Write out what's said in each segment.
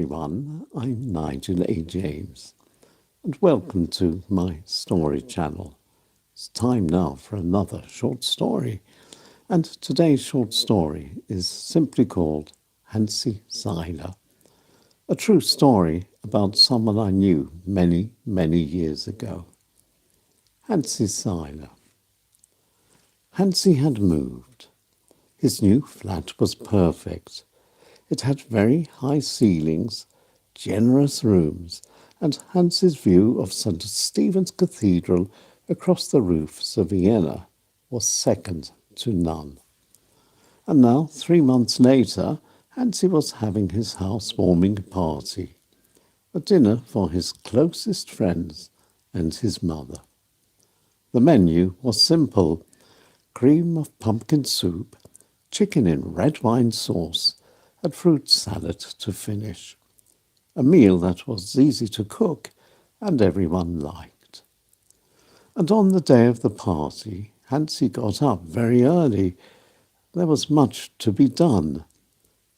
everyone, I'm Nigel A. James, and welcome to my story channel. It's time now for another short story, and today's short story is simply called Hansi Seiler, a true story about someone I knew many, many years ago. Hansi Seiler. Hansi had moved. His new flat was perfect. It had very high ceilings, generous rooms, and Hans's view of St. Stephen's Cathedral across the roofs of Vienna was second to none. And now, 3 months later, Hansi was having his housewarming party, a dinner for his closest friends and his mother. The menu was simple: cream of pumpkin soup, chicken in red wine sauce, and fruit salad to finish. A meal that was easy to cook and everyone liked. And on the day of the party, Hansi got up very early. There was much to be done: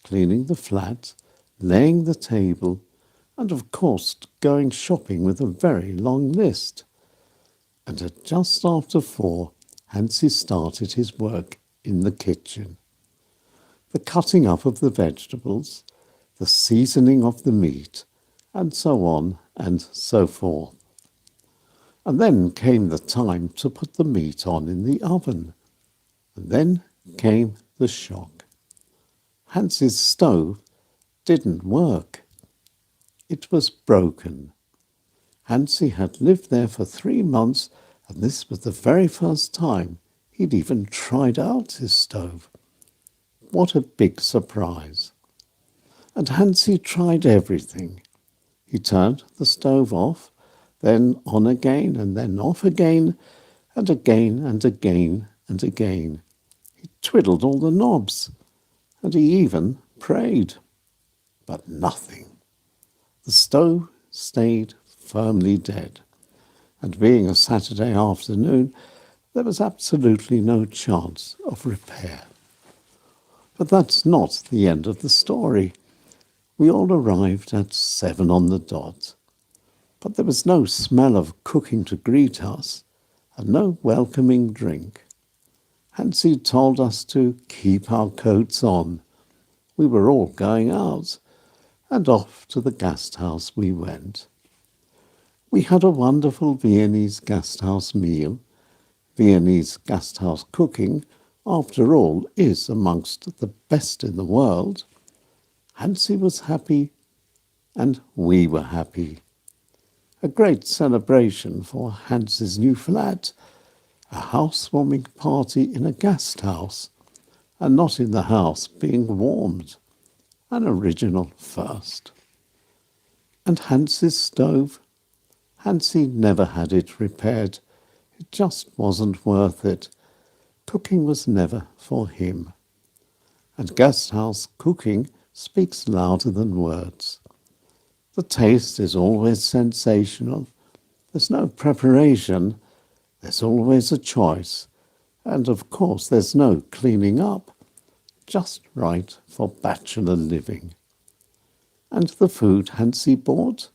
cleaning the flat, laying the table, and of course going shopping with a very long list. And at just after 4, Hansi started his work in the kitchen. The cutting up of the vegetables, the seasoning of the meat, and so on and so forth. And then came the time to put the meat on in the oven. And then came the shock. Hansi's stove didn't work. It was broken. Hansi had lived there for 3 months, and this was the very first time he'd even tried out his stove. What a big surprise. And Hansi tried everything. He turned the stove off, then on again, and then off again, and again and again and again. He twiddled all the knobs, and he even prayed. But nothing. The stove stayed firmly dead, and being a Saturday afternoon, there was absolutely no chance of repair. But that's not the end of the story. We all arrived at 7 on the dot, but there was no smell of cooking to greet us, and no welcoming drink. Hansi told us to keep our coats on. We were all going out, and off to the Gasthaus we went. We had a wonderful Viennese Gasthaus meal. Viennese Gasthaus cooking, after all, is amongst the best in the world. Hansi was happy, and we were happy. A great celebration for Hansi's new flat, a housewarming party in a Gasthaus, and not in the house being warmed. An original first. And Hansi's stove? Hansi never had it repaired. It just wasn't worth it. Cooking was never for him. And Gasthaus cooking speaks louder than words. The taste is always sensational. There's no preparation. There's always a choice. And of course there's no cleaning up. Just right for bachelor living. And the food Hansi bought?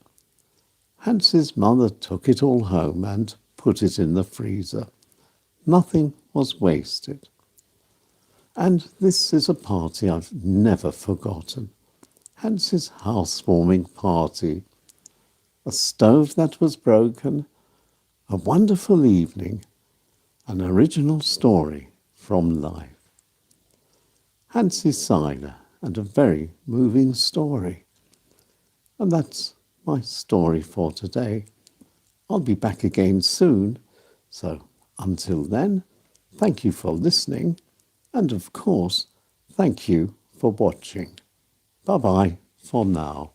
Hansi's mother took it all home and put it in the freezer. Nothing was wasted. And this is a party I've never forgotten. Hansi's housewarming party. A stove that was broken, a wonderful evening, an original story from life. Hansi Seiler, and a very moving story. And that's my story for today. I'll be back again soon, so until then, thank you for listening, and of course, thank you for watching. Bye-bye for now.